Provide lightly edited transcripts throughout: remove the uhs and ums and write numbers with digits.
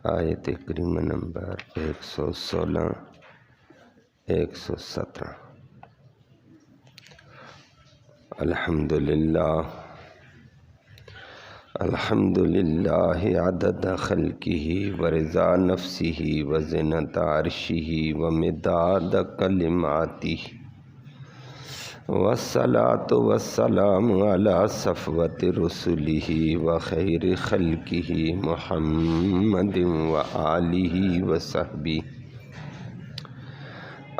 آیت کریمہ نمبر 116 117۔ الحمدللہ عدد خلقہ ورضا نفسہ وزنۃ عرشہ ومداد کلماتہ، والصلاة والسلام علی صفوت رسلہ وخیر خلقہ محمد وآلہ وصحبہ۔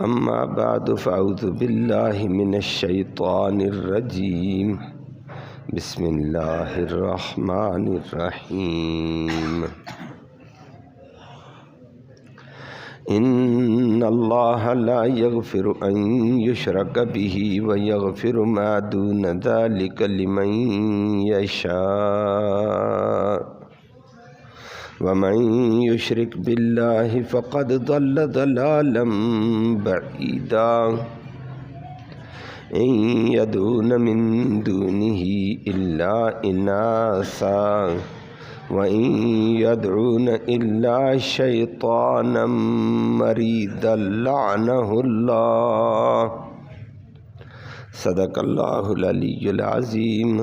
اما بعد فاعوذ باللہ من الشیطان الرجیم، بسم اللہ الرحمن الرحیم۔ ان اللہ لا یغفر ان یشرک بہ ویغفر ما دون ذلک لمن یشاء، ومن یشرک باللہ فقد ضل ضلالا بعیدا۔ ان یدعون من دونہ الا اناثا وَإِن يَدْعُونَ إِلَّا شَيْطَانًا مَرِيدًا لَعْنَهُ اللَّهُ۔ صدق اللہ العلی العظیم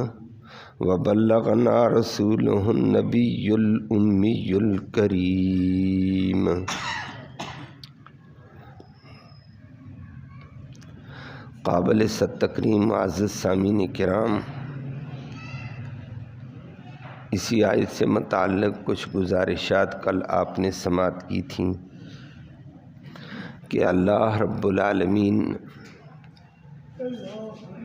وبلغنا رسولہ النبی الامی الکریم۔ قابل تکریم معزز سامعین کرام، اسی آیت سے متعلق کچھ گزارشات کل آپ نے سماعت کی تھیں کہ اللہ رب العالمین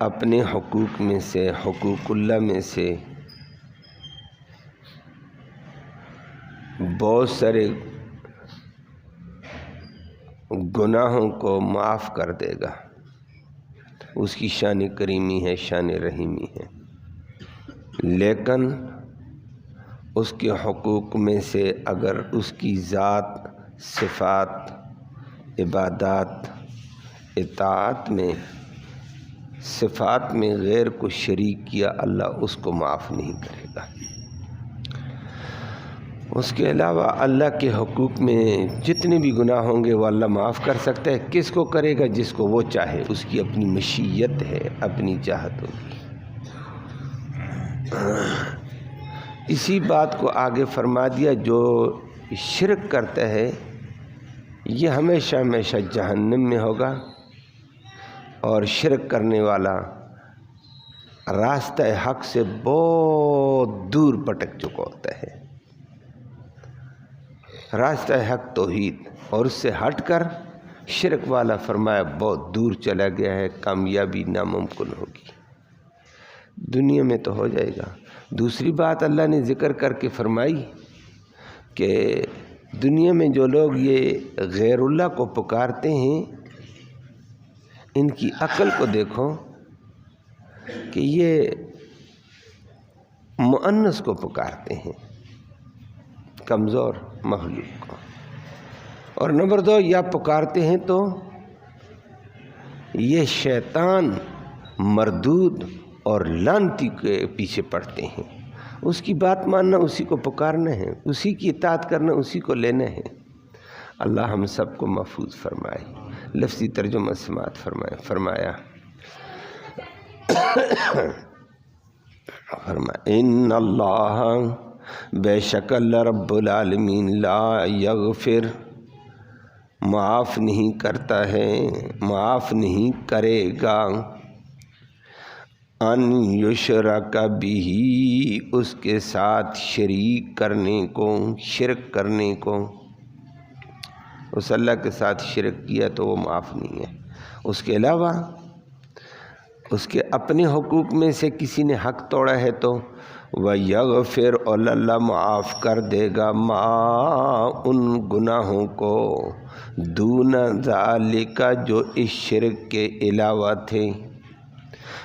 اپنے حقوق میں سے، حقوق اللہ میں سے بہت سارے گناہوں کو معاف کر دے گا۔ اس کی شان کریمی ہے، شان رحیمی ہے، لیکن اس کے حقوق میں سے اگر اس کی ذات، صفات، عبادات، اطاعت میں، صفات میں غیر کو شریک کیا، اللہ اس کو معاف نہیں کرے گا۔ اس کے علاوہ اللہ کے حقوق میں جتنے بھی گناہ ہوں گے وہ اللہ معاف کر سکتا ہے۔ کس کو کرے گا؟ جس کو وہ چاہے، اس کی اپنی مشیت ہے، اپنی چاہت ہوگی۔ اسی بات کو آگے فرما دیا، جو شرک کرتا ہے یہ ہمیشہ ہمیشہ جہنم میں ہوگا، اور شرک کرنے والا راستہ حق سے بہت دور بھٹک چکا ہوتا ہے۔ راستہ حق توحید، اور اس سے ہٹ کر شرک والا فرمایا بہت دور چلا گیا ہے، کامیابی ناممکن ہوگی۔ دنیا میں تو ہو جائے گا۔ دوسری بات اللہ نے ذکر کر کے فرمائی کہ دنیا میں جو لوگ یہ غیر اللہ کو پکارتے ہیں، ان کی عقل کو دیکھو کہ یہ مؤنث کو پکارتے ہیں، کمزور مخلوق کو، اور نمبر 2 یا پکارتے ہیں تو یہ شیطان مردود اور لعنتی کے پیچھے پڑتے ہیں۔ اس کی بات ماننا، اسی کو پکارنا ہے، اسی کی اطاعت کرنا، اسی کو لینا ہے۔ اللہ ہم سب کو محفوظ فرمائے۔ لفظی ترجمہ سماعت فرمایا ان اللہ، بے شک اللہ رب العالمین، لا یغفر، معاف نہیں کرتا ہے، معاف نہیں کرے گا، ان یشرک بہ، اس کے ساتھ شریک کرنے کو، شرک کرنے کو۔ اس اللہ کے ساتھ شرک کیا تو وہ معاف نہیں ہے۔ اس کے علاوہ اس کے اپنے حقوق میں سے کسی نے حق توڑا ہے تو وَيَغْفِرْ، اور اللہ معاف کر دے گا، ما، ان گناہوں کو، دون ذالک، جو اس شرک کے علاوہ تھے،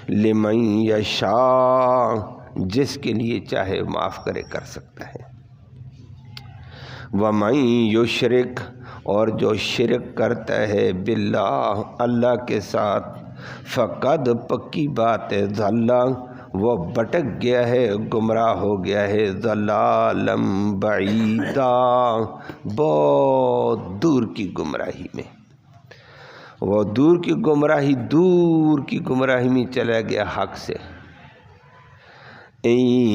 لمن یشاء، جس کے لیے چاہے معاف کرے، کر سکتا ہے۔ وَمَن یشرک، اور جو شرک کرتا ہے، باللہ، اللہ کے ساتھ، فقد، پکی بات ہے، ضل، وہ بھٹک گیا ہے، گمراہ ہو گیا ہے، ضلالم بعیدا، بہت دور کی گمراہی میں، وہ دور کی گمراہی میں چلا گیا حق سے۔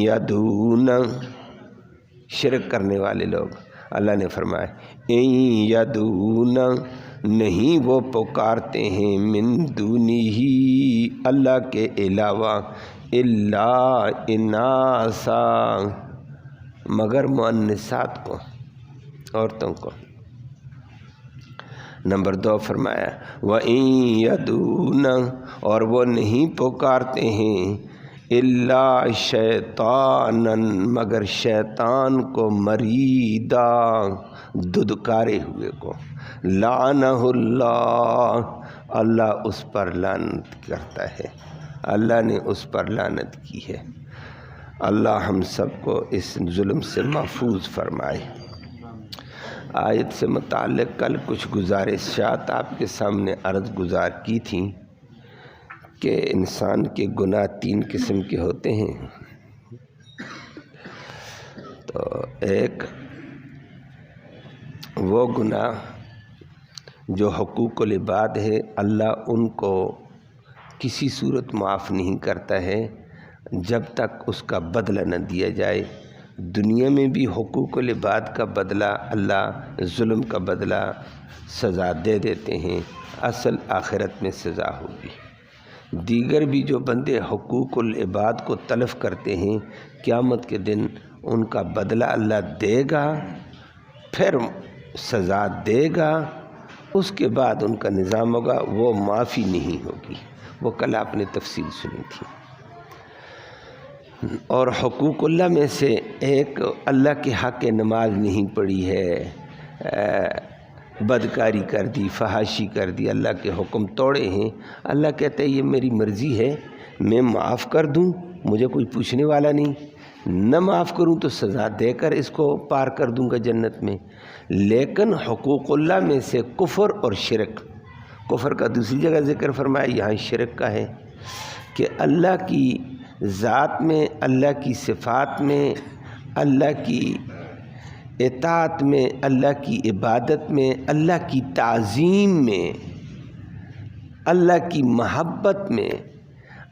یدون، شرک کرنے والے لوگ، اللہ نے فرمایا یدون، نہیں وہ پکارتے ہیں، من دونہ، اللہ کے علاوہ، الا اناسا، مگر مؤنثات کو، عورتوں کو۔ نمبر 2 فرمایا وَإِن يَدُونَ، اور وہ نہیں پکارتے ہیں، الا شیطانا، مگر شیطان کو، مریدا، ددکارے ہوئے کو، لعنہ اللہ، اللہ اس پر لعنت کرتا ہے، اللہ نے اس پر لعنت کی ہے۔ اللہ ہم سب کو اس ظلم سے محفوظ فرمائے۔ آیت سے متعلق کل کچھ گزارشات آپ کے سامنے عرض گزار کی تھیں کہ انسان کے گناہ 3 قسم کے ہوتے ہیں۔ تو ایک وہ گناہ جو حقوق العباد ہے، اللہ ان کو کسی صورت معاف نہیں کرتا ہے جب تک اس کا بدلہ نہ دیا جائے۔ دنیا میں بھی حقوق العباد کا بدلہ، اللہ ظلم کا بدلہ سزا دے دیتے ہیں، اصل آخرت میں سزا ہوگی۔ دیگر بھی جو بندے حقوق العباد کو تلف کرتے ہیں، قیامت کے دن ان کا بدلہ اللہ دے گا، پھر سزا دے گا، اس کے بعد ان کا نظام ہوگا، وہ معافی نہیں ہوگی۔ وہ کل آپ نے تفصیل سنی تھی۔ اور حقوق اللہ میں سے ایک اللہ کے حق نماز نہیں پڑھی ہے، بدکاری کر دی، فحاشی کر دی، اللہ کے حکم توڑے ہیں۔ اللہ کہتے ہیں یہ میری مرضی ہے، میں معاف کر دوں، مجھے کوئی پوچھنے والا نہیں، نہ معاف کروں تو سزا دے کر اس کو پار کر دوں گا جنت میں۔ لیکن حقوق اللہ میں سے کفر اور شرک، کفر کا دوسری جگہ ذکر فرمایا، یہاں شرک کا ہے کہ اللہ کی ذات میں، اللہ کی صفات میں، اللہ کی اطاعت میں، اللہ کی عبادت میں، اللہ کی تعظیم میں، اللہ کی محبت میں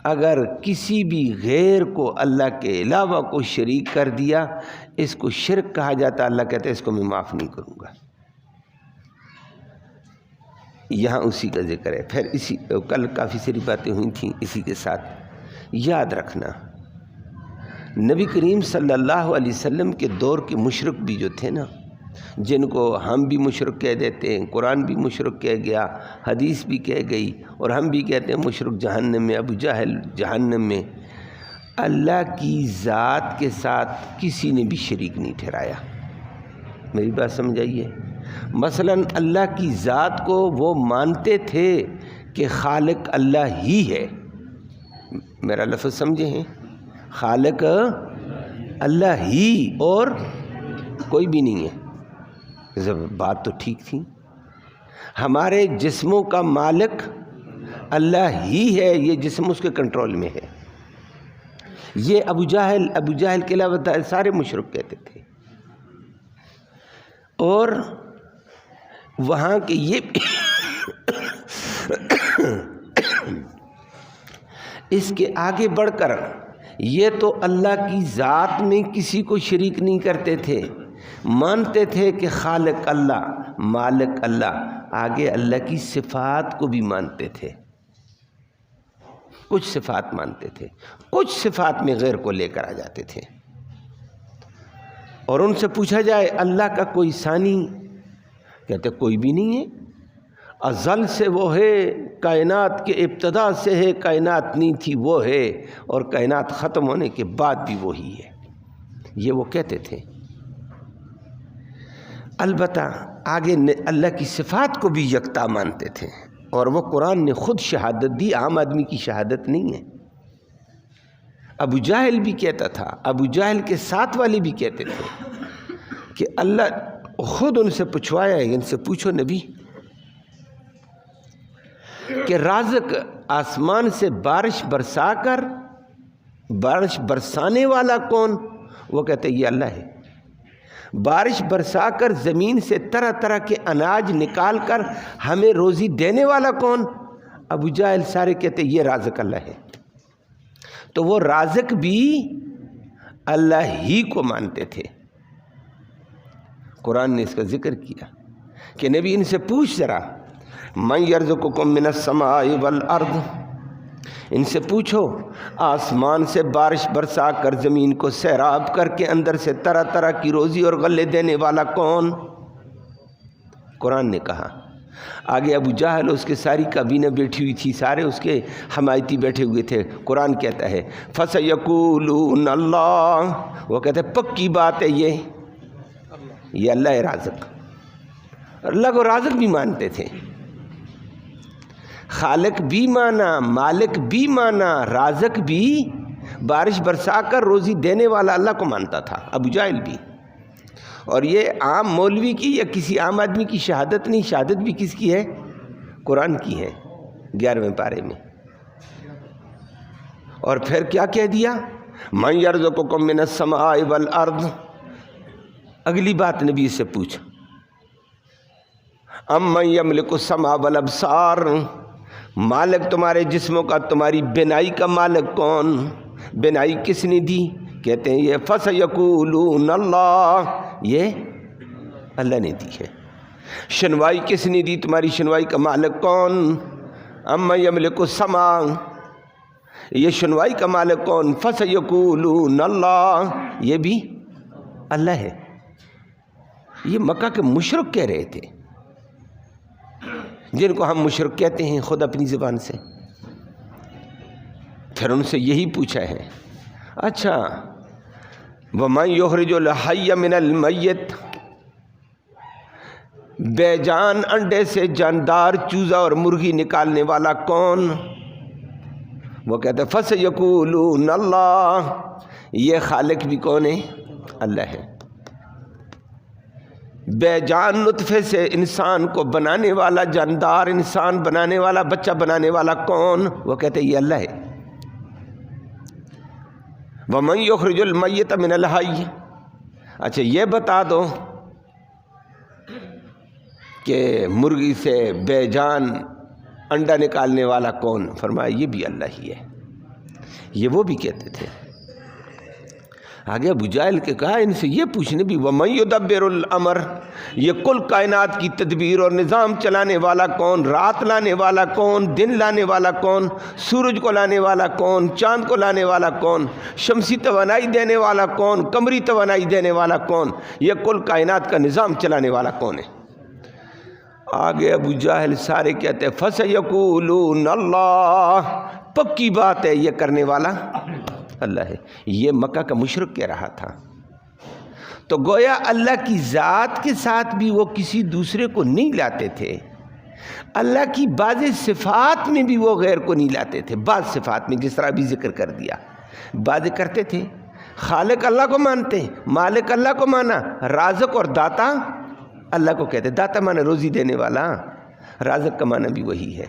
اگر کسی بھی غیر کو اللہ کے علاوہ کو شریک کر دیا، اس کو شرک کہا جاتا۔ اللہ کہتا ہے اس کو میں معاف نہیں کروں گا۔ یہاں اسی کا ذکر ہے۔ پھر اسی کل کافی ساری باتیں ہوئی تھیں اسی کے ساتھ۔ یاد رکھنا نبی کریم صلی اللہ علیہ وسلم کے دور کے مشرک بھی جو تھے نا، جن کو ہم بھی مشرک کہہ دیتے ہیں، قرآن بھی مشرک کہہ گیا، حدیث بھی کہہ گئی، اور ہم بھی کہتے ہیں مشرک جہنم میں، ابو جہل جہنم میں، اللہ کی ذات کے ساتھ کسی نے بھی شریک نہیں ٹھہرایا۔ میری بات سمجھائیے۔ مثلا اللہ کی ذات کو وہ مانتے تھے کہ خالق اللہ ہی ہے، میرا لفظ سمجھے ہیں، خالق اللہ ہی اور کوئی بھی نہیں ہے۔ بات تو ٹھیک تھی۔ ہمارے جسموں کا مالک اللہ ہی ہے، یہ جسم اس کے کنٹرول میں ہے۔ یہ ابو جہل کے علاوہ سارے مشرک کہتے تھے۔ اور وہاں کے یہ اس کے آگے بڑھ کر یہ تو اللہ کی ذات میں کسی کو شریک نہیں کرتے تھے، مانتے تھے کہ خالق اللہ، مالک اللہ، آگے اللہ کی صفات کو بھی مانتے تھے، کچھ صفات مانتے تھے، کچھ صفات میں غیر کو لے کر آ جاتے تھے۔ اور ان سے پوچھا جائے اللہ کا کوئی ثانی، کہتے کوئی بھی نہیں ہے، ازل سے وہ ہے، کائنات کے ابتدا سے ہے، کائنات نہیں تھی وہ ہے، اور کائنات ختم ہونے کے بعد بھی وہی ہے، یہ وہ کہتے تھے۔ البتہ آگے اللہ کی صفات کو بھی یکتا مانتے تھے، اور وہ قرآن نے خود شہادت دی، عام آدمی کی شہادت نہیں ہے۔ ابو جہل بھی کہتا تھا، ابو جہل کے ساتھ والے بھی کہتے تھے کہ اللہ خود ان سے پوچھوایا ہے، ان سے پوچھو نبی کہ رازق آسمان سے بارش برسا کر بارش برسانے والا کون؟ وہ کہتے یہ اللہ ہے۔ بارش برسا کر زمین سے طرح طرح کے اناج نکال کر ہمیں روزی دینے والا کون؟ ابو جہل سارے کہتے یہ رازق اللہ ہے۔ تو وہ رازق بھی اللہ ہی کو مانتے تھے۔ قرآن نے اس کا ذکر کیا کہ نبی ان سے پوچھ ذرا، من یرزقکم من السماء والارض، ان سے پوچھو آسمان سے بارش برسا کر زمین کو سیراب کر کے اندر سے طرح طرح کی روزی اور غلے دینے والا کون؟ قرآن نے کہا۔ آگے ابو جہل اس کے ساری کابینہ بیٹھی ہوئی تھی، سارے اس کے حمایتی بیٹھے ہوئے تھے۔ قرآن کہتا ہے فَسَيَقُولُونَ اللَّهُ، وہ کہتے ہیں پکی بات ہے یہ اللہ ہے رازق۔ اللہ کو رازق بھی مانتے تھے، خالق بھی مانا، مالک بھی مانا، رازق بھی، بارش برسا کر روزی دینے والا اللہ کو مانتا تھا ابو جہل بھی۔ اور یہ عام مولوی کی یا کسی عام آدمی کی شہادت نہیں، شہادت بھی کس کی ہے؟ قرآن کی ہے 11ویں پارے میں۔ اور پھر کیا کہہ دیا؟ من یرزقکم من السماء والارض۔ اگلی بات نبی سے پوچھ، امن یملک السمع والابصار، مالک تمہارے جسموں کا، تمہاری بینائی کا مالک کون؟ بینائی کس نے دی؟ کہتے ہیں یہ فَسَيَقُولُونَ اللَّهُ، یہ اللہ نے دی ہے۔ شنوائی کس نے دی؟ تمہاری شنوائی کا مالک کون؟ امن یملک السمع، یہ شنوائی کا مالک کون؟ فَسَيَقُولُونَ اللَّهُ، یہ بھی اللہ ہے۔ یہ مکہ کے مشرک کہہ رہے تھے، جن کو ہم مشرک کہتے ہیں خود اپنی زبان سے۔ پھر ان سے یہی پوچھا ہے، اچھا وَمَن يُخْرِجُ الْحَيَّ مِنَ الْمَيِّتِ، بے جان انڈے سے جاندار چوزا اور مرغی نکالنے والا کون؟ وہ کہتے ہیں فَسَيَقُولُونَ اللَّهُ، یہ خالق بھی کون ہے؟ اللہ ہے۔ بے جان نطفے سے انسان کو بنانے والا، جاندار انسان بنانے والا، بچہ بنانے والا کون؟ وہ کہتے ہیں یہ اللہ ہے۔ وَمَن يُخْرِجُ الْمَيِّتَ مِنَ الْحَيِّ، اچھا یہ بتا دو کہ مرغی سے بے جان انڈا نکالنے والا کون؟ فرمایا یہ بھی اللہ ہی ہے۔ یہ وہ بھی کہتے تھے۔ آگے ابو جہل کے کہا ان سے یہ پوچھنے بھی، وَمَن يُدَبِّرُ الْأَمْرَ، یہ کل کائنات کی تدبیر اور نظام چلانے والا کون؟ رات لانے والا کون؟ دن لانے والا کون؟ سورج کو لانے والا کون؟ چاند کو لانے والا کون؟ شمسی توانائی دینے والا کون؟ قمری توانائی دینے والا کون؟ یہ کل کائنات کا نظام چلانے والا کون ہے؟ آگے ابو جہل سارے کہتے ہیں فَسَيَقُولُونَ اللَّهُ، پکی بات ہے یہ کرنے والا اللہ ہے۔ یہ مکہ کا مشرک کہہ رہا تھا۔ تو گویا اللہ کی ذات کے ساتھ بھی وہ کسی دوسرے کو نہیں لاتے تھے، اللہ کی بعض صفات میں بھی وہ غیر کو نہیں لاتے تھے۔ بعض صفات میں جس طرح بھی ذکر کر دیا، بعض کرتے تھے۔ خالق اللہ کو مانتے، مالک اللہ کو مانا، رازق اور داتا اللہ کو کہتے۔ داتا مانا روزی دینے والا، رازق کا مانا بھی وہی ہے۔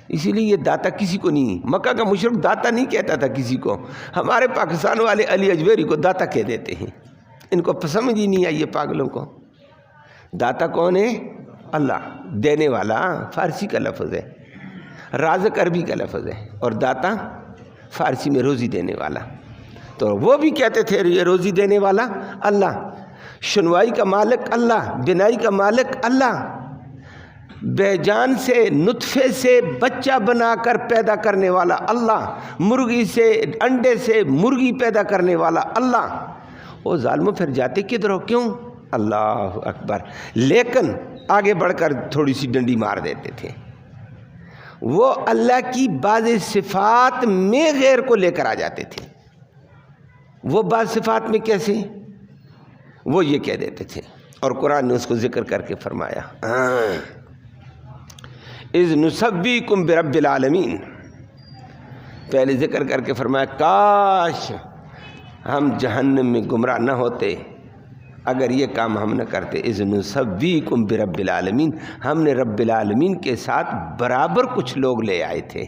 اسی لیے یہ داتا کسی کو نہیں، مکہ کا مشرک داتا نہیں کہتا تھا کسی کو۔ ہمارے پاکستان والے علی اجمیری کو داتا کہہ دیتے ہیں، ان کو سمجھ ہی نہیں آئی یہ پاگلوں کو۔ داتا کون ہے؟ اللہ، دینے والا فارسی کا لفظ ہے، رازق عربی کا لفظ ہے، اور داتا فارسی میں روزی دینے والا۔ تو وہ بھی کہتے تھے یہ روزی دینے والا اللہ، شنوائی کا مالک اللہ، بنائی کا مالک اللہ، بے جان سے نطفے سے بچہ بنا کر پیدا کرنے والا اللہ، مرغی سے انڈے سے مرغی پیدا کرنے والا اللہ۔ وہ ظالموں پھر جاتے کدھر ہو؟ کیوں؟ اللہ اکبر۔ لیکن آگے بڑھ کر تھوڑی سی ڈنڈی مار دیتے تھے۔ وہ اللہ کی بعض صفات میں غیر کو لے کر آ جاتے تھے۔ وہ بعض صفات میں کیسے؟ وہ یہ کہہ دیتے تھے، اور قرآن نے اس کو ذکر کر کے فرمایا اذ نسبیکم برب العالمین، پہلے ذکر کر کے فرمایا کاش ہم جہنم میں گمراہ نہ ہوتے اگر یہ کام ہم نہ کرتے۔ اذ نسبیکم برب العالمین، ہم نے رب العالمین کے ساتھ برابر کچھ لوگ لے آئے تھے،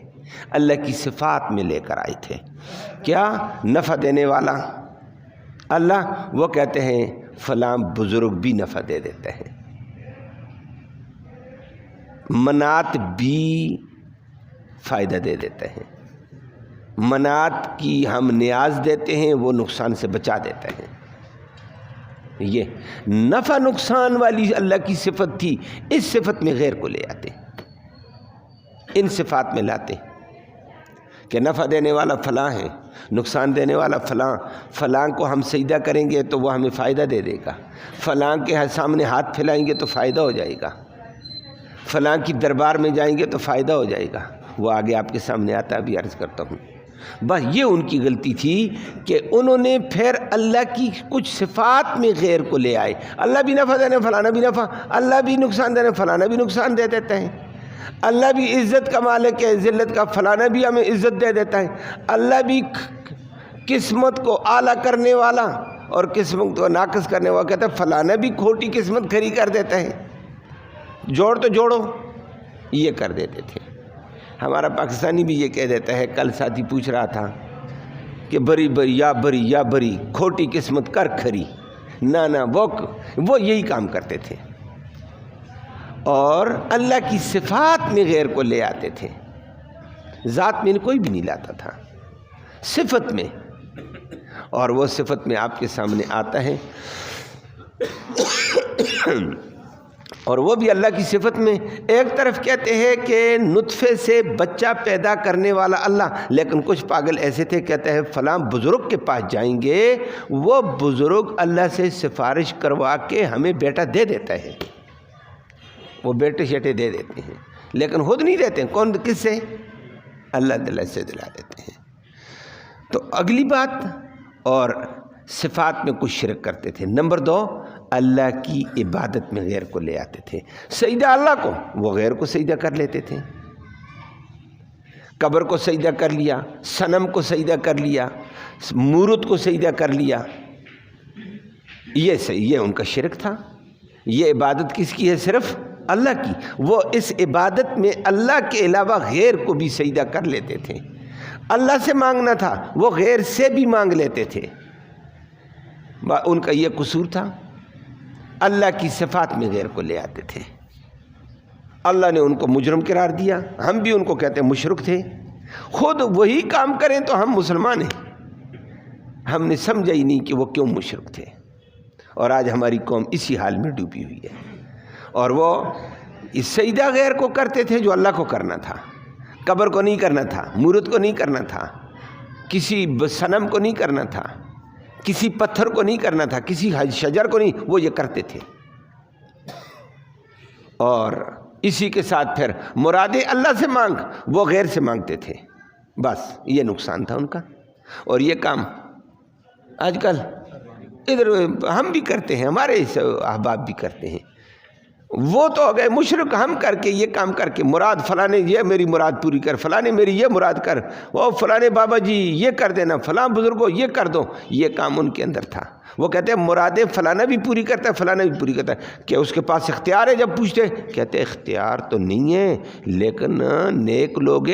اللہ کی صفات میں لے کر آئے تھے. کیا؟ نفع دینے والا اللہ. وہ کہتے ہیں فلاں بزرگ بھی نفع دے دیتے ہیں، منات بھی فائدہ دے دیتے ہیں، منات کی ہم نیاز دیتے ہیں، وہ نقصان سے بچا دیتے ہیں. یہ نفع نقصان والی اللہ کی صفت تھی، اس صفت میں غیر کو لے آتے، ان صفات میں لاتے کہ نفع دینے والا فلاں ہے، نقصان دینے والا فلاں. فلاں کو ہم سجدہ کریں گے تو وہ ہمیں فائدہ دے دے گا، فلاں کے سامنے ہاتھ پھیلائیں گے تو فائدہ ہو جائے گا، فلاں کی دربار میں جائیں گے تو فائدہ ہو جائے گا. وہ آگے آپ کے سامنے آتا ہے، ابھی عرض کرتا ہوں. بس یہ ان کی غلطی تھی کہ انہوں نے پھر اللہ کی کچھ صفات میں غیر کو لے آئے. اللہ بھی نفع دینے فلانا بھی نفع، اللہ بھی نقصان دینے فلانا بھی نقصان دے دیتے ہیں، اللہ بھی عزت کا مالک ہے، ذلت کا فلانا بھی ہمیں عزت دے دیتا ہے، اللہ بھی قسمت کو اعلیٰ کرنے والا اور قسمت کو ناقص کرنے والا، کہتا ہے فلانا بھی کھوٹی قسمت کھڑی کر دیتا ہے، جوڑ تو جوڑو. یہ کر دیتے تھے. ہمارا پاکستانی بھی یہ کہہ دیتا ہے. کل ساتھی پوچھ رہا تھا کہ بری بری یا بری کھوٹی قسمت کر کھری. نہ وہ یہی کام کرتے تھے اور اللہ کی صفات میں غیر کو لے آتے تھے. ذات میں کوئی بھی نہیں لاتا تھا، صفت میں. اور وہ صفت میں آپ کے سامنے آتا ہے اور وہ بھی اللہ کی صفت میں. ایک طرف کہتے ہیں کہ نطفے سے بچہ پیدا کرنے والا اللہ، لیکن کچھ پاگل ایسے تھے کہتے ہیں فلاں بزرگ کے پاس جائیں گے، وہ بزرگ اللہ سے سفارش کروا کے ہمیں بیٹا دے دیتا ہے. وہ بیٹے شیٹے دے دیتے ہیں لیکن خود نہیں دیتے. کون؟ کس سے؟ اللہ سے دلا دیتے ہیں. تو اگلی بات، اور صفات میں کچھ شرک کرتے تھے. نمبر 2، اللہ کی عبادت میں غیر کو لے آتے تھے. سجدہ اللہ کو، وہ غیر کو سجدہ کر لیتے تھے. قبر کو سجدہ کر لیا، صنم کو سجدہ کر لیا، مورت کو سجدہ کر لیا. یہ ان کا شرک تھا. یہ عبادت کس کی ہے؟ صرف اللہ کی. وہ اس عبادت میں اللہ کے علاوہ غیر کو بھی سجدہ کر لیتے تھے. اللہ سے مانگنا تھا، وہ غیر سے بھی مانگ لیتے تھے. ان کا یہ قصور تھا. اللہ کی صفات میں غیر کو لے آتے تھے. اللہ نے ان کو مجرم قرار دیا. ہم بھی ان کو کہتے ہیں مشرک تھے. خود وہی کام کریں تو ہم مسلمان ہیں. ہم نے سمجھا ہی نہیں کہ وہ کیوں مشرک تھے. اور آج ہماری قوم اسی حال میں ڈوبی ہوئی ہے. اور وہ اس سجدہ غیر کو کرتے تھے جو اللہ کو کرنا تھا. قبر کو نہیں کرنا تھا، مورت کو نہیں کرنا تھا، کسی صنم کو نہیں کرنا تھا، کسی پتھر کو نہیں کرنا تھا، کسی شجر کو نہیں. وہ یہ کرتے تھے. اور اسی کے ساتھ پھر مرادیں اللہ سے مانگ، وہ غیر سے مانگتے تھے. بس یہ نقصان تھا ان کا. اور یہ کام آج کل ادھر ہم بھی کرتے ہیں، ہمارے احباب بھی کرتے ہیں. وہ تو ہو گئے مشرک. ہم کر کے یہ کام کر کے مراد فلانے یہ میری مراد پوری کر، فلانے میری یہ مراد کر، وہ فلانے بابا جی یہ کر دینا، فلاں بزرگوں یہ کر دو. یہ کام ان کے اندر تھا. وہ کہتے ہیں مرادیں فلانا بھی پوری کرتا ہے، فلانا بھی پوری کرتا ہے. کہ اس کے پاس اختیار ہے؟ جب پوچھتے کہتے ہیں اختیار تو نہیں ہے، لیکن نیک لوگ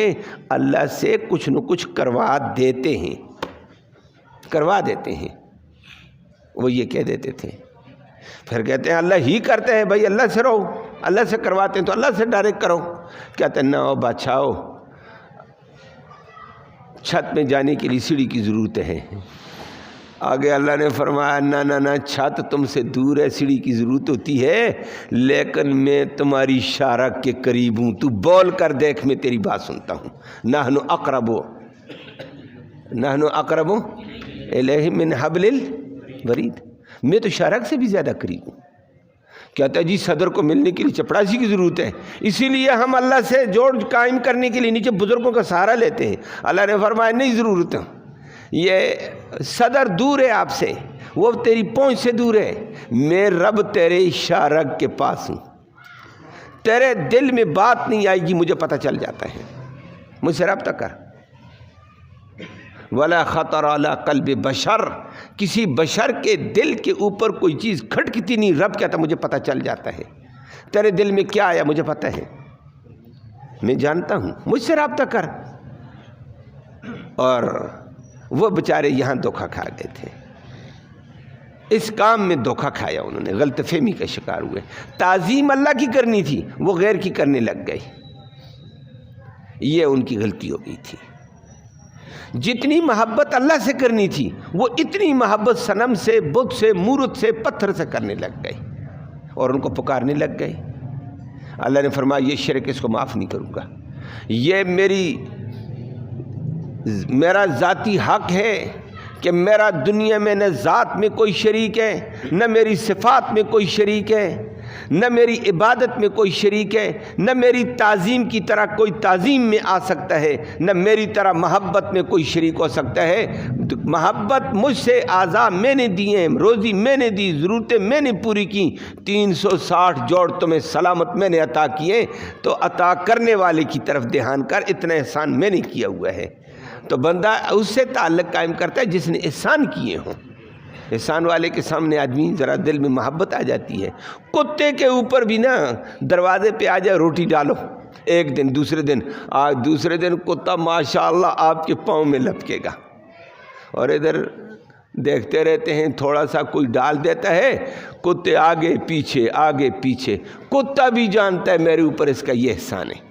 اللہ سے کچھ نہ کچھ کروا دیتے ہیں. وہ یہ کہہ دیتے تھے. پھر کہتے ہیں اللہ ہی کرتے ہیں. بھائی اللہ سے رہو، اللہ سے کرواتے ہیں تو اللہ سے ڈائریکٹ کرو. کہتے ہیں نہ بادشاہ، چھت میں جانے کے لیے سیڑھی کی ضرورت ہے. آگے اللہ نے فرمایا نہ چھت تم سے دور ہے، سیڑھی کی ضرورت ہوتی ہے، لیکن میں تمہاری شارک کے قریب ہوں. تو بول کر دیکھ، میں تیری بات سنتا ہوں. نحن اقرب الیہ من حبل الورید. میں تو شارک سے بھی زیادہ قریب ہوں. کہتا ہے جی صدر کو ملنے کے لیے چپڑاسی کی ضرورت ہے، اسی لیے ہم اللہ سے جوڑ قائم کرنے کے لیے نیچے بزرگوں کا سہارا لیتے ہیں. اللہ نے فرمایا نہیں ضرورت ہے، یہ صدر دور ہے آپ سے، وہ تیری پہنچ سے دور ہے. میں رب تیرے شارک کے پاس ہوں. تیرے دل میں بات نہیں آئے گی، مجھے پتہ چل جاتا ہے. مجھ سے رابطہ کر. ولا خطر علی قلب بشر، کسی بشر کے دل کے اوپر کوئی چیز کھٹکتی نہیں. رب کہتا مجھے پتہ چل جاتا ہے. تیرے دل میں کیا آیا مجھے پتہ ہے، میں جانتا ہوں. مجھ سے رابطہ کر. اور وہ بیچارے یہاں دھوکہ کھا گئے تھے، اس کام میں دھوکہ کھایا انہوں نے، غلط فہمی کا شکار ہوئے۔ تعظیم اللہ کی کرنی تھی، وہ غیر کی کرنے لگ گئے، یہ ان کی غلطی ہو گئی تھی۔ جتنی محبت اللہ سے کرنی تھی وہ اتنی محبت صنم سے، بت سے، مورت سے، پتھر سے کرنے لگ گئے اور ان کو پکارنے لگ گئے۔ اللہ نے فرمایا یہ شرک اس کو معاف نہیں کروں گا، یہ میرا ذاتی حق ہے کہ میرا دنیا میں نہ ذات میں کوئی شریک ہے، نہ میری صفات میں کوئی شریک ہے، نہ میری عبادت میں کوئی شریک ہے، نہ میری تعظیم کی طرح کوئی تعظیم میں آ سکتا ہے، نہ میری طرح محبت میں کوئی شریک ہو سکتا ہے۔ محبت مجھ سے اعضاء میں نے دیے، روزی میں نے دی، ضرورتیں میں نے پوری کی، 360 جوڑ تمہیں سلامت میں نے عطا کیے، تو عطا کرنے والے کی طرف دھیان کر، اتنا احسان میں نے کیا ہوا ہے۔ تو بندہ اس سے تعلق قائم کرتا ہے جس نے احسان کیے ہوں۔ احسان والے کے سامنے آدمی ذرا دل میں محبت آ جاتی ہے۔ کتے کے اوپر بھی نا دروازے پہ آ جائے روٹی ڈالو، ایک دن دوسرے دن کتا ماشاءاللہ آپ کے پاؤں میں لپکے گا، اور ادھر دیکھتے رہتے ہیں تھوڑا سا کوئی ڈال دیتا ہے، کتے آگے پیچھے، کتا بھی جانتا ہے میرے اوپر اس کا یہ احسان ہے۔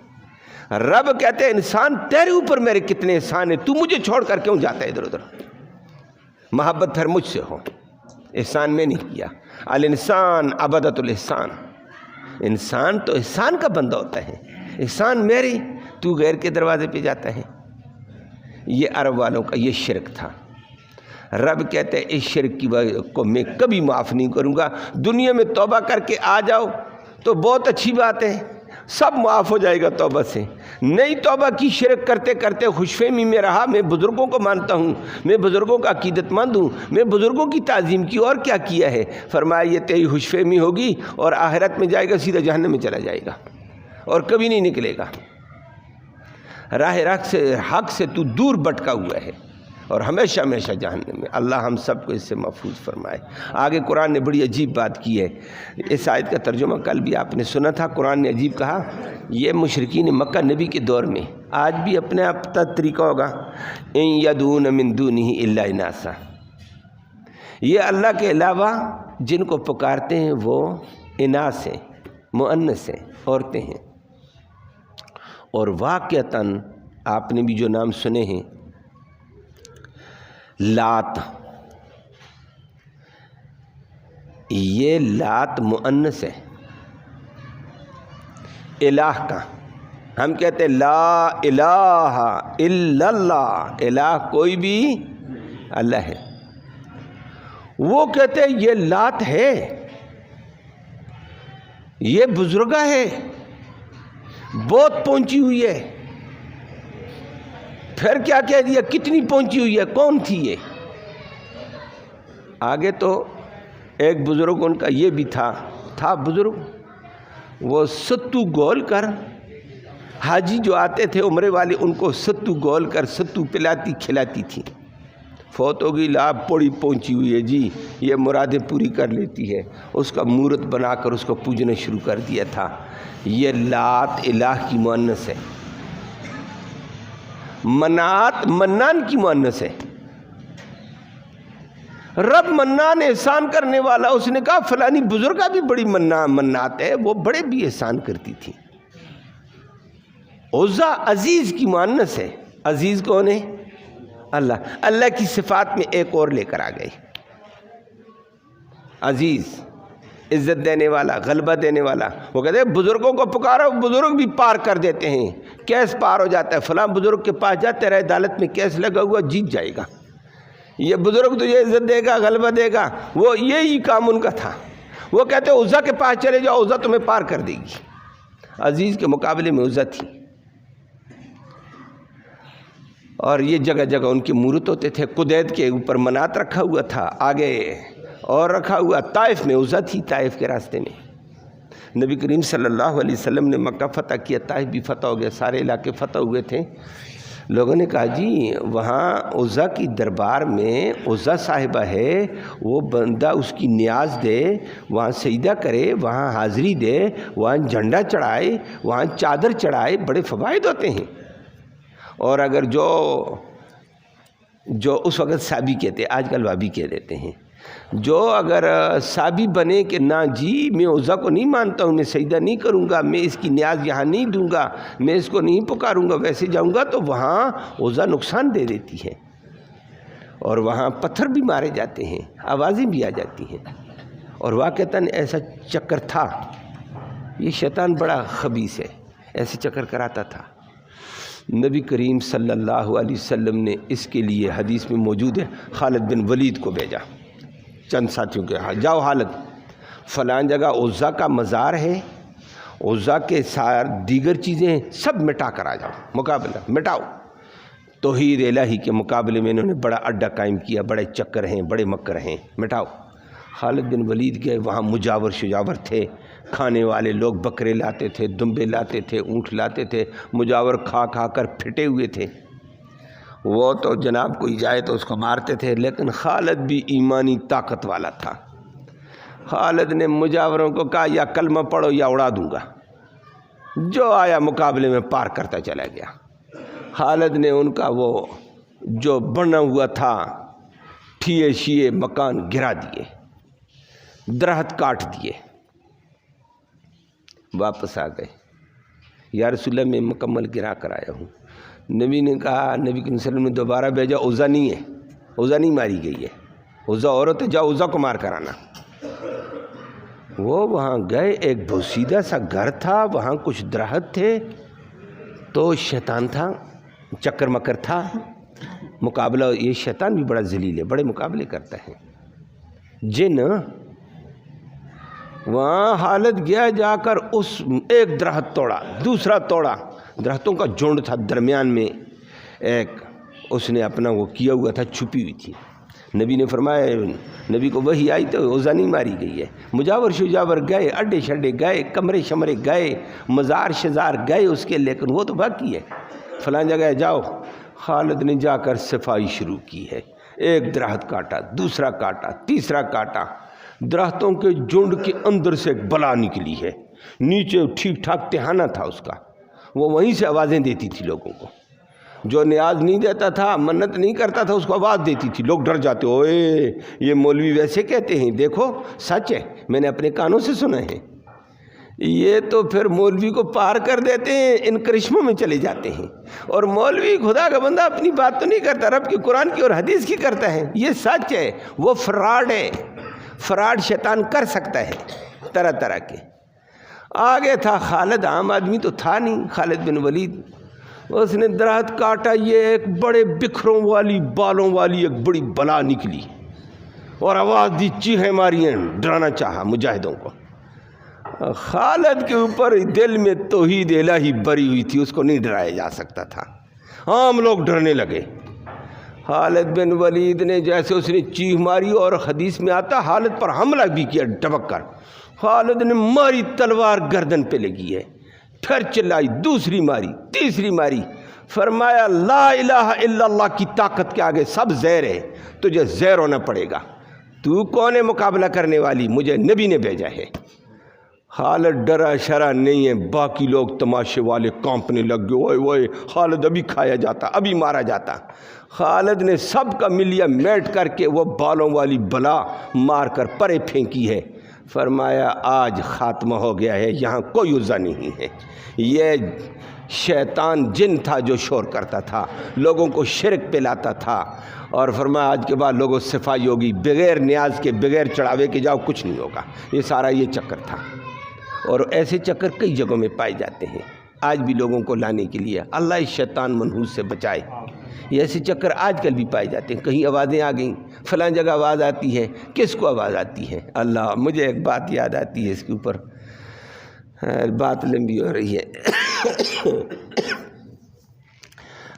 رب کہتے ہیں انسان تیرے اوپر میرے کتنے احسان ہیں، تو مجھے چھوڑ کر کیوں جاتا ہے ادھر ادھر؟ محبت پھر مجھ سے ہو، احسان میں نہیں کیا۔ الانسان عبدۃ الاحسان، انسان تو احسان کا بندہ ہوتا ہے، احسان میرے، تو غیر کے دروازے پہ جاتا ہے۔ یہ عرب والوں کا یہ شرک تھا۔ رب کہتے ہیں اس شرک کی کو میں کبھی معاف نہیں کروں گا۔ دنیا میں توبہ کر کے آ جاؤ تو بہت اچھی بات ہے، سب معاف ہو جائے گا توبہ سے۔ نئی توبہ کی شرک کرتے کرتے خوش فہمی میں رہا، میں بزرگوں کو مانتا ہوں، میں بزرگوں کا عقیدت مند ہوں، میں بزرگوں کی تعظیم کی، اور کیا کیا ہے؟ فرمایا یہ تیری خوش فہمی ہوگی اور آخرت میں جائے گا سیدھا جہنم میں چلا جائے گا اور کبھی نہیں نکلے گا۔ راہ حق سے تو دور بٹکا ہوا ہے اور ہمیشہ ہمیشہ جہنم میں۔ اللہ ہم سب کو اس سے محفوظ فرمائے۔ آگے قرآن نے بڑی عجیب بات کی ہے، اس آیت کا ترجمہ کل بھی آپ نے سنا تھا۔ قرآن نے عجیب کہا، یہ مشرکین مکہ نبی کے دور میں، آج بھی اپنے آپ کا طریقہ ہوگا، ان یدعون من دونہ الا اناثا، یہ اللہ کے علاوہ جن کو پکارتے ہیں وہ اناث ہیں، مؤنث ہیں، عورتیں ہیں۔ اور واقعتاً آپ نے بھی جو نام سنے ہیں، لات، یہ لات مؤنث ہے الہ کا۔ ہم کہتے ہیں لا الہ الا اللہ، الہ کوئی بھی اللہ ہے، وہ کہتے ہیں یہ لات ہے، یہ بزرگہ ہے، بہت پہنچی ہوئی ہے۔ پھر کیا کہہ دیا، کتنی پہنچی ہوئی ہے، کون تھی یہ؟ آگے تو ایک بزرگ ان کا یہ بھی تھا بزرگ، وہ ستو گول کر، حاجی جو آتے تھے عمرے والے ان کو ستو گول کر ستو پلاتی کھلاتی تھی۔ فوت ہو گئی، لاب پوڑی پہنچی ہوئی ہے جی، یہ مرادیں پوری کر لیتی ہے، اس کا مورت بنا کر اس کو پوجنا شروع کر دیا تھا۔ یہ لات الہ کی مؤنث ہے، منات منان کی مؤنث ہے۔ رب منان احسان کرنے والا، اس نے کہا فلانی بزرگہ بھی بڑی منات ہے، وہ بڑے بھی احسان کرتی تھی۔ عزا عزیز کی مؤنث ہے، عزیز کون ہے؟ اللہ۔ اللہ کی صفات میں ایک اور لے کر آ گئی، عزیز، عزت دینے والا، غلبہ دینے والا۔ وہ کہتے ہیں بزرگوں کو پکارو، بزرگ بھی پار کر دیتے ہیں، کیس پار ہو جاتا ہے، فلاں بزرگ کے پاس جاتے رہے، عدالت میں کیس لگا ہوا، جیت جائے گا، یہ بزرگ تجھے عزت دے گا، غلبہ دے گا۔ وہ یہی کام ان کا تھا۔ وہ کہتے ہیں عزا کے پاس چلے جاؤ، عزا تمہیں پار کر دے گی۔ عزیز کے مقابلے میں عزا تھی، اور یہ جگہ جگہ ان کے مورت ہوتے تھے۔ قدید کے اوپر منات رکھا ہوا تھا، آگے اور رکھا ہوا طائف میں عزا تھی، طائف کے راستے میں۔ نبی کریم صلی اللہ علیہ وسلم نے مکہ فتح کیا، طائف بھی فتح ہو گیا، سارے علاقے فتح ہوئے تھے۔ لوگوں نے کہا جی وہاں عزا کی دربار میں عزا صاحبہ ہے، وہ بندہ اس کی نیاز دے، وہاں سجدہ کرے، وہاں حاضری دے، وہاں جھنڈا چڑھائے، وہاں چادر چڑھائے، بڑے فوائد ہوتے ہیں۔ اور اگر جو جو اس وقت صابی کہتے، آج کل وابی کہہ دیتے ہیں، جو اگر صابی بنے کہ نہ جی میں عزا کو نہیں مانتا ہوں، میں سجدہ نہیں کروں گا، میں اس کی نیاز یہاں نہیں دوں گا، میں اس کو نہیں پکاروں گا، ویسے جاؤں گا، تو وہاں عزا نقصان دے دیتی ہے اور وہاں پتھر بھی مارے جاتے ہیں، آوازیں بھی آ جاتی ہیں۔ اور واقعتاً ایسا چکر تھا، یہ شیطان بڑا خبیث ہے، ایسے چکر کراتا تھا۔ نبی کریم صلی اللہ علیہ وسلم نے اس کے لیے حدیث میں موجود ہے، خالد بن ولید کو بھیجا چند ساتھیوں کے، جاؤ خالد فلاں جگہ عزا کا مزار ہے، عزا کے ساتھ دیگر چیزیں سب مٹا کر آ جاؤ، مقابلہ مٹاؤ۔ توحید الہی کے مقابلے میں انہوں نے بڑا اڈا قائم کیا، بڑے چکر ہیں، بڑے مکر ہیں، مٹاؤ۔ خالد بن ولید کے وہاں مجاور شجاور تھے، کھانے والے لوگ بکرے لاتے تھے، دمبے لاتے تھے، اونٹ لاتے تھے، مجاور کھا کھا کر پھٹے ہوئے تھے، وہ تو جناب کوئی جائے تو اس کو مارتے تھے، لیکن خالد بھی ایمانی طاقت والا تھا۔ خالد نے مجاوروں کو کہا یا کلمہ پڑھو یا اڑا دوں گا، جو آیا مقابلے میں پار کرتا چلا گیا۔ خالد نے ان کا وہ جو بنا ہوا تھا ٹھیے شیے مکان گرا دیے، درخت کاٹ دیے، واپس آ گئے، یا رسول اللہ میں مکمل گرا کر آیا ہوں۔ نبی نے کہا، نبی صلی اللہ علیہ وسلم نے دوبارہ بھیجا، عزا نہیں ہے، عزا نہیں ماری گئی ہے، عزا عورت ہے، جاؤ عزا کو مار کر آنا۔ وہ وہاں گئے، ایک بوسیدہ سا گھر تھا، وہاں کچھ درخت تھے، تو شیطان تھا، چکر مکر تھا، مقابلہ، یہ شیطان بھی بڑا ذلیل ہے، بڑے مقابلے کرتا ہے، جن وہاں حالت گیا، جا کر اس ایک درخت توڑا، دوسرا توڑا، درختوں کا جھنڈ تھا، درمیان میں ایک اس نے اپنا وہ کیا ہوا تھا، چھپی ہوئی تھی۔ نبی نے فرمایا، نبی کو وحی آئی تو عزا نہیں ماری گئی ہے۔ مجاور شجاور گئے، اڈے شڈے گئے، کمرے شمرے گئے، مزار شزار گئے اس کے، لیکن وہ تو باقی ہے، فلاں جگہ جاؤ۔ خالد نے جا کر صفائی شروع کی ہے، ایک درخت کاٹا، دوسرا کاٹا، تیسرا کاٹا، درختوں کے جھنڈ کے اندر سے ایک بلا نکلی ہے، نیچے ٹھیک ٹھاک تہانہ تھا اس کا، وہ وہیں سے آوازیں دیتی تھی لوگوں کو، جو نیاز نہیں دیتا تھا، منت نہیں کرتا تھا، اس کو آواز دیتی تھی، لوگ ڈر جاتے، اوئے یہ مولوی ویسے کہتے ہیں، دیکھو سچ ہے، میں نے اپنے کانوں سے سنا ہے۔ یہ تو پھر مولوی کو پار کر دیتے ہیں، ان کرشموں میں چلے جاتے ہیں، اور مولوی خدا کا بندہ اپنی بات تو نہیں کرتا، رب کی قرآن کی اور حدیث کی کرتا ہے، یہ سچ ہے، وہ فراڈ ہے، فراڈ شیطان کر سکتا ہے طرح طرح کے۔ آگے تھا خالد، عام آدمی تو تھا نہیں، خالد بن ولید، اس نے درخت کاٹا، یہ ایک بڑے بکھروں والی بالوں والی ایک بڑی بلا نکلی اور آواز دی، چیخیں ماری ہیں، ڈرانا چاہا مجاہدوں کو۔ خالد کے اوپر دل میں توحید الہی بری ہوئی تھی، اس کو نہیں ڈرایا جا سکتا تھا، عام لوگ ڈرنے لگے۔ خالد بن ولید نے جیسے اس نے چیخ ماری، اور حدیث میں آتا خالد پر حملہ بھی کیا ڈبک کر، خالد نے ماری، تلوار گردن پہ لگی ہے، پھر چلائی، دوسری ماری، تیسری ماری، فرمایا لا الہ الا اللہ کی طاقت کے آگے سب زہر ہے، تجھے زہر ہونا پڑے گا، تو کون ہے مقابلہ کرنے والی، مجھے نبی نے بھیجا ہے۔ خالد ڈرا شرا نہیں ہے، باقی لوگ تماشے والے کانپنے لگ گئے، اوئے اوئے خالد ابھی کھایا جاتا، ابھی مارا جاتا۔ خالد نے سب کا ملیا میٹ کر کے وہ بالوں والی بلا مار کر پرے پھینکی ہے، فرمایا آج خاتمہ ہو گیا ہے، یہاں کوئی عزا نہیں ہے۔ یہ شیطان جن تھا جو شور کرتا تھا، لوگوں کو شرک پہ لاتا تھا، اور فرمایا آج کے بعد لوگوں صفائی ہوگی، بغیر نیاز کے، بغیر چڑھاوے کے جاؤ، کچھ نہیں ہوگا۔ یہ سارا یہ چکر تھا، اور ایسے چکر کئی جگہوں میں پائے جاتے ہیں آج بھی لوگوں کو لانے کے لیے، اللہ اس شیطان منحوس سے بچائے۔ یہ ایسے چکر آج کل بھی پائے جاتے ہیں، کہیں آوازیں آ گئیں، فلاں جگہ آواز آتی ہے، کس کو آواز آتی ہے؟ اللہ، مجھے ایک بات یاد آتی ہے، اس کے اوپر بات لمبی ہو رہی ہے،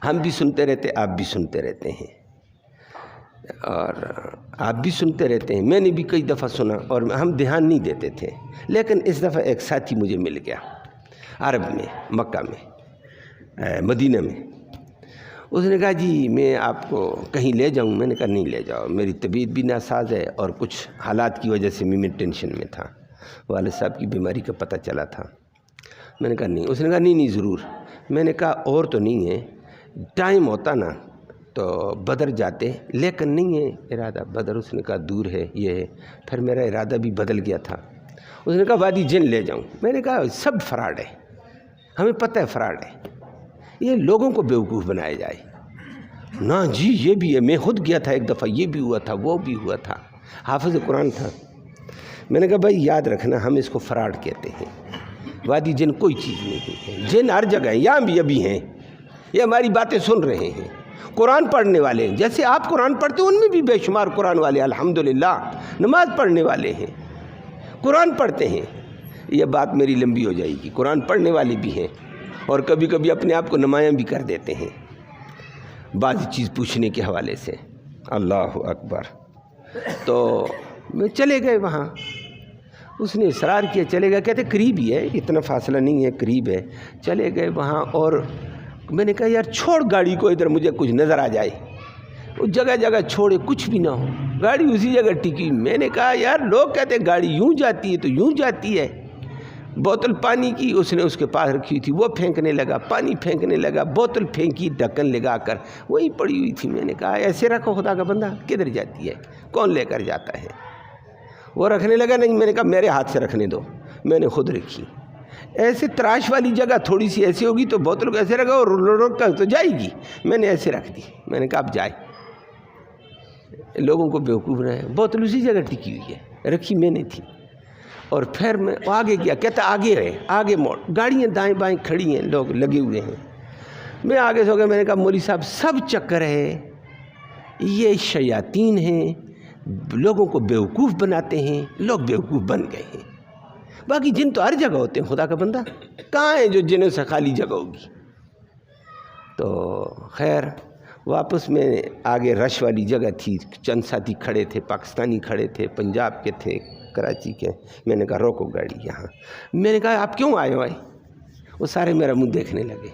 ہم بھی سنتے رہتے، آپ بھی سنتے رہتے ہیں، اور آپ بھی سنتے رہتے ہیں، میں نے بھی کئی دفعہ سنا اور ہم دھیان نہیں دیتے تھے، لیکن اس دفعہ ایک ساتھی مجھے مل گیا عرب میں، مکہ میں، مدینہ میں۔ اس نے کہا جی میں آپ کو کہیں لے جاؤں، میں نے کہا نہیں لے جاؤ، میری طبیعت بھی ناساز ہے، اور کچھ حالات کی وجہ سے میں ٹینشن میں تھا، والد صاحب کی بیماری کا پتہ چلا تھا۔ میں نے کہا نہیں، اس نے کہا نہیں ضرور۔ میں نے کہا اور تو نہیں ہے، ٹائم ہوتا نا تو بدر جاتے، لیکن نہیں ہے ارادہ بدر، اس نے کہا دور ہے یہ ہے۔ پھر میرا ارادہ بھی بدل گیا تھا، اس نے کہا وادی جن لے جاؤں۔ میں نے کہا سب فراڈ ہے، ہمیں پتہ ہے فراڈ ہے، یہ لوگوں کو بیوقوف بنایا جائے۔ نہ جی یہ بھی ہے، میں خود گیا تھا ایک دفعہ، یہ بھی ہوا تھا وہ بھی ہوا تھا، حافظ قرآن تھا۔ میں نے کہا بھائی یاد رکھنا ہم اس کو فراڈ کہتے ہیں، وادی جن کوئی چیز نہیں ہے، جن ہر جگہ ہیں، یہاں بھی ابھی ہیں، یہ ہماری باتیں سن رہے ہیں، قرآن پڑھنے والے ہیں، جیسے آپ قرآن پڑھتے ہیں ان میں بھی بے شمار قرآن والے الحمدللہ نماز پڑھنے والے ہیں، قرآن پڑھتے ہیں۔ یہ بات میری لمبی ہو جائے گی، قرآن پڑھنے والے بھی ہیں اور کبھی کبھی اپنے آپ کو نمایاں بھی کر دیتے ہیں بعض چیز پوچھنے کے حوالے سے۔ اللہ اکبر۔ تو میں چلے گئے وہاں، اس نے اصرار کیا، چلے گئے، کہتے قریب ہی ہے، اتنا فاصلہ نہیں ہے، قریب ہے۔ چلے گئے وہاں اور میں نے کہا یار چھوڑ گاڑی کو ادھر، مجھے کچھ نظر آ جائے۔ وہ جگہ جگہ چھوڑے، کچھ بھی نہ ہو، گاڑی اسی جگہ ٹکی۔ میں نے کہا یار لوگ کہتے ہیں گاڑی یوں جاتی ہے تو یوں جاتی ہے۔ بوتل پانی کی اس نے اس کے پاس رکھی تھی، وہ پھینکنے لگا، پانی پھینکنے لگا، بوتل پھینکی ڈھکن لگا کر وہی پڑی ہوئی تھی۔ میں نے کہا ایسے رکھو خدا کا بندہ، کدھر جاتی ہے، کون لے کر جاتا ہے؟ وہ رکھنے لگا، نہیں، میں نے کہا میرے ہاتھ سے رکھنے دو، میں نے خود رکھی۔ ایسے تراش والی جگہ تھوڑی سی ایسی ہوگی تو بوتل کو ایسے رکھا اور روک کر تو جائے گی، میں نے ایسے رکھ دی۔ میں نے کہا اب جائے، لوگوں کو بیوقوف بنایا۔ بوتل اسی جگہ ٹکی ہوئی ہے، رکھی میں نے تھی۔ اور پھر میں آگے گیا، کہتا آگے ہے، آگے موڑ، گاڑیاں دائیں بائیں کھڑی ہیں، لوگ لگے ہوئے ہیں۔ میں آگے سے ہو گیا، میں نے کہا مولوی صاحب سب چکر ہے، یہ شیاطین ہیں، لوگوں کو بیوقوف بناتے ہیں، لوگ بیوقوف بن گئے ہیں۔ باقی جن تو ہر جگہ ہوتے ہیں خدا کا بندہ، کہاں ہے جو جنوں سے خالی جگہ ہوگی؟ تو خیر واپس میں آگے رش والی جگہ تھی، چند ساتھی کھڑے تھے، پاکستانی کھڑے تھے، پنجاب کے تھے، کراچی کے۔ میں نے کہا روکو گاڑی یہاں۔ میں نے کہا آپ کیوں آئے ہو؟ وہ سارے میرا منہ دیکھنے لگے،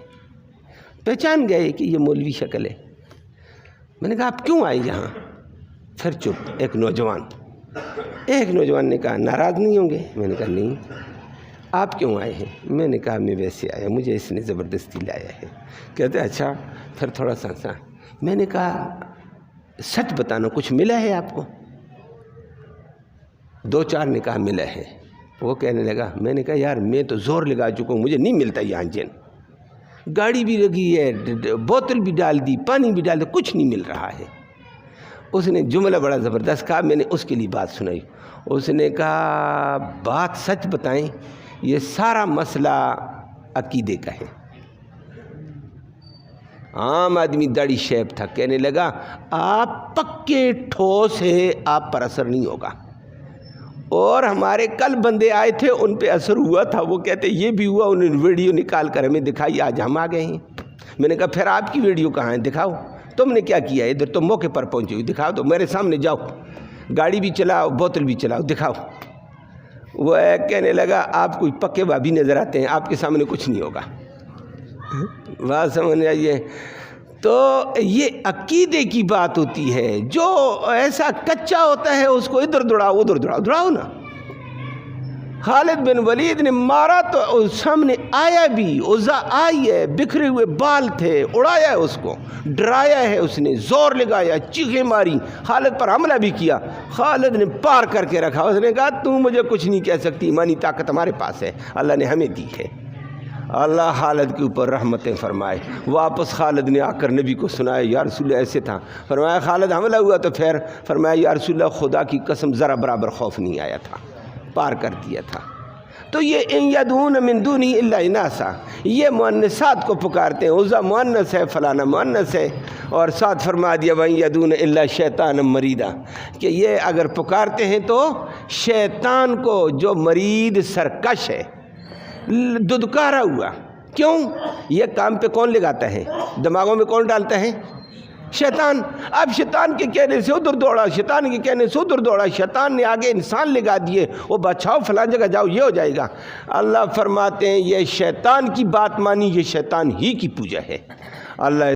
پہچان گئے کہ یہ مولوی شکل ہے۔ میں نے کہا آپ کیوں آئے یہاں؟ پھر چپ۔ ایک نوجوان نے کہا ناراض نہیں ہوں گے؟ میں نے کہا نہیں۔ آپ کیوں آئے ہیں؟ میں نے کہا میں ویسے آیا، مجھے اس نے زبردستی لایا ہے۔ کہتے اچھا، پھر تھوڑا سا ہنسا۔ میں نے کہا سچ بتانا، کچھ ملا ہے آپ کو؟ دو چار نے کہا ملا ہے۔ وہ کہنے لگا، میں نے کہا یار میں تو زور لگا چکا ہوں، مجھے نہیں ملتا یہاں جن، گاڑی بھی لگی ہے، بوتل بھی ڈال دی، پانی بھی ڈال دی، کچھ نہیں مل رہا ہے۔ اس نے جملہ بڑا زبردست کہا، میں نے اس کے لیے بات سنائی۔ اس نے کہا بات سچ بتائیں، یہ سارا مسئلہ عقیدے کا ہے۔ عام آدمی داڑھی شیب تھا، کہنے لگا آپ پکے ٹھوس ہے، آپ پر اثر نہیں ہوگا۔ اور ہمارے کل بندے آئے تھے، ان پہ اثر ہوا تھا، وہ کہتے یہ بھی ہوا، انہوں نے ویڈیو نکال کر ہمیں دکھائی، آج ہم آ گئے ہیں۔ میں نے کہا پھر آپ کی ویڈیو کہاں ہے؟ دکھاؤ، تم نے کیا کیا؟ ادھر تو موقع پر پہنچے ہوئی، دکھاؤ، تو میرے سامنے جاؤ، گاڑی بھی چلاؤ، بوتل بھی چلاؤ، دکھاؤ۔ وہ کہنے لگا آپ کوئی پکے بھابی نظر آتے ہیں، آپ کے سامنے کچھ نہیں ہوگا۔ بات سمجھ آئیے؟ تو یہ عقیدے کی بات ہوتی ہے، جو ایسا کچا ہوتا ہے اس کو ادھر دوڑاؤ ادھر دوڑاؤ، دوڑاؤ نا۔ خالد بن ولید نے مارا تو سامنے آیا بھی، عزا آئی ہے، بکھرے ہوئے بال تھے، اڑایا ہے اس کو، ڈرایا ہے، اس نے زور لگایا، چیخیں ماری، خالد پر حملہ بھی کیا۔ خالد نے پار کر کے رکھا، اس نے کہا تو مجھے کچھ نہیں کہہ سکتی، ایمانی طاقت ہمارے پاس ہے، اللہ نے ہمیں دی ہے۔ اللہ خالد کے اوپر رحمتیں فرمائے۔ واپس خالد نے آ کر نبی کو سنایا، یا رسول اللہ ایسے تھا۔ فرمایا خالد حملہ ہوا تو پھر؟ فرمایا یا رسول اللہ خدا کی قسم ذرا برابر خوف نہیں آیا تھا، پار کر دیا تھا۔ تو یہ ان یدعون من دونہ الا اناثا، یہ مؤنثات کو پکارتے ہیں، عزا مؤنث ہے، فلانا مؤنث ہے، اور ساتھ فرما دیا وَإِن يَدْعُونَ إِلَّا شَيْطَانًا مَرِيدًا، کہ یہ اگر پکارتے ہیں تو شیطان کو جو مرید سرکش ہے، ددکارا ہوا۔ کیوں؟ یہ کام پہ کون لگاتا ہے؟ دماغوں میں کون ڈالتا ہے؟ شیطان۔ اب شیطان کے کہنے سے ادھر دوڑا، شیطان کے کہنے سے ادھر دوڑا، شیطان نے آگے انسان لگا دیے، وہ بچاؤ فلان جگہ جاؤ، یہ ہو جائے گا۔ اللہ فرماتے ہیں یہ شیطان کی بات مانی، یہ شیطان ہی کی پوجا ہے۔ اللہ